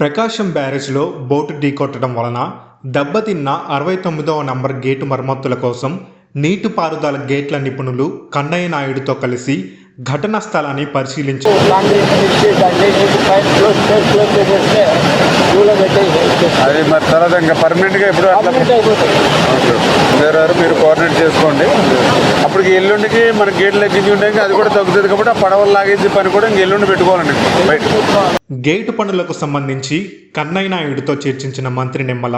ప్రకాశం బ్యారేజ్లో boat ఢీకొట్టడం వలన దెబ్బతిన్న 69వ number gate మరమ్మతుల కోసం నీటిపారుదల గేట్ల నిపుణులు కన్నయ్య నాయుడుతో కలిసి ఘటనా స్థలాన్ని పరిశీలించారు. అది మరి తర్వాత ఇంకా పర్మనెంట్గా ఇప్పుడు మీరు కోఆర్డినేట్ చేసుకోండి. అప్పటికి ఎల్లుండికి మన గేట్లు ఎక్కించి ఉంటాయి, అది కూడా తగ్గుతుంది కాబట్టి ఆ పడవలు లాగేసి పని కూడా ఇంక ఎల్లుండి పెట్టుకోవాలండి బయట. గేటు పనులకు సంబంధించి కన్నయ్య నాయుడుతో చర్చించిన మంత్రి నిమ్మల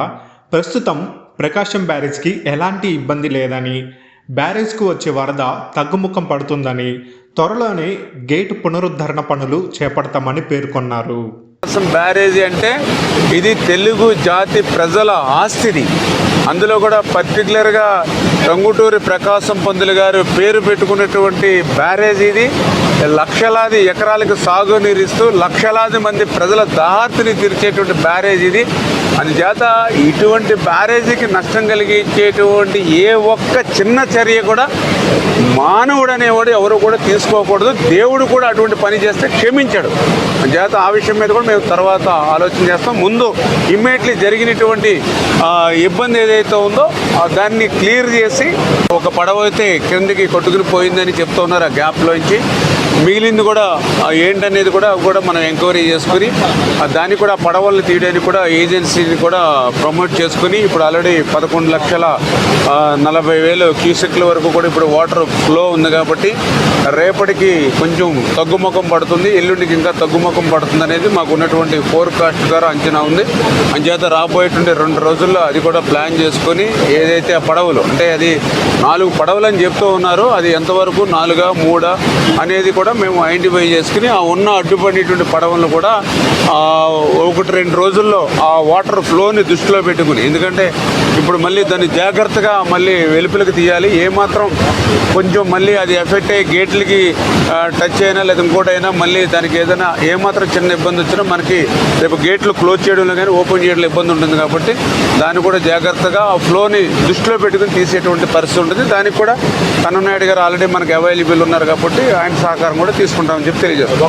ప్రస్తుతం ప్రకాశం బ్యారేజ్కి ఎలాంటి ఇబ్బంది లేదని, బ్యారేజ్కు వచ్చే వరద తగ్గుముఖం పడుతుందని, త్వరలోనే గేటు పునరుద్ధరణ పనులు చేపడతామని పేర్కొన్నారు. బ్యారేజీ అంటే ఇది తెలుగు జాతి ప్రజల ఆస్తిని, అందులో కూడా పర్టికులర్గా టంగుటూరి ప్రకాశం పంతులు గారు పేరు పెట్టుకున్నటువంటి బ్యారేజీ ఇది. లక్షలాది ఎకరాలకు సాగునీరిస్తూ లక్షలాది మంది ప్రజల దాహార్తిని తీర్చేటువంటి బ్యారేజీ ఇది. అందుచేత ఇటువంటి బ్యారేజీకి నష్టం కలిగించేటువంటి ఏ ఒక్క చిన్న చర్య కూడా మానవుడు అనేవాడు ఎవరు కూడా తీసుకోకూడదు. దేవుడు కూడా అటువంటి పని చేస్తే క్షమించాడు. అందుచేత ఆ విషయం మీద కూడా మేము తర్వాత ఆలోచన చేస్తాం. ముందు ఇమ్మీడియట్లీ జరిగినటువంటి ఇబ్బంది ఏదైతే ఉందో దాన్ని క్లియర్ చేసి, ఒక పడవ అయితే క్రిందికి కొట్టుకుని పోయిందని చెప్తూ ఉన్నారు. ఆ గ్యాప్లోంచి మిగిలింది కూడా ఏంటనేది కూడా మనం ఎంక్వైరీ చేసుకుని దాన్ని కూడా పడవలను తీయడానికి కూడా ఏజెన్సీని కూడా ప్రమోట్ చేసుకుని ఇప్పుడు ఆల్రెడీ 11,40,000 క్యూసెక్ల వరకు కూడా ఇప్పుడు వాటర్ ఫ్లో ఉంది. కాబట్టి రేపటికి కొంచెం తగ్గుముఖం పడుతుంది, ఎల్లుండికి ఇంకా తగ్గుముఖం పడుతుంది అనేది మాకు ఉన్నటువంటి ఫోర్కాస్ట్ ద్వారా అంచనా ఉంది. అంచేత రాబోయేటువంటి 2 రోజుల్లో అది కూడా ప్లాన్ చేసుకొని ఏదైతే ఆ పడవలు అంటే అది 4 పడవలు అని చెప్తూ ఉన్నారు, అది ఎంతవరకు 4 3 అనేది కూడా మేము ఐడెంటిఫై చేసుకుని ఆ ఉన్న అడ్డుపడినటువంటి పడవలను కూడా 1-2 రోజుల్లో ఆ వాటర్ ఫ్లోని దృష్టిలో పెట్టుకుని, ఎందుకంటే ఇప్పుడు మళ్ళీ దాన్ని జాగ్రత్తగా మళ్ళీ వెలుపలికి తీయాలి. ఏమాత్రం కొంచెం మళ్ళీ అది ఎఫెక్ట్ అయ్యి గేట్లకి టచ్ అయినా లేదా ఇంకోటైనా మళ్ళీ దానికి ఏదైనా ఏమాత్రం చిన్న ఇబ్బంది వచ్చినా మనకి రేపు గేట్లు క్లోజ్ చేయడంలో కానీ ఓపెన్ చేయడంలో ఇబ్బంది ఉంటుంది. కాబట్టి దాన్ని కూడా జాగ్రత్తగా ఆ ఫ్లోని దృష్టిలో పెట్టుకుని తీసేటువంటి పరిస్థితి ఉంటుంది. దానికి కూడా కన్నయ్య నాయుడు గారు ఆల్రెడీ మనకు అవైలబుల్ ఉన్నారు కాబట్టి ఆయన సహకారం కూడా తీసుకుంటామని చెప్పి తెలియజేస్తాం.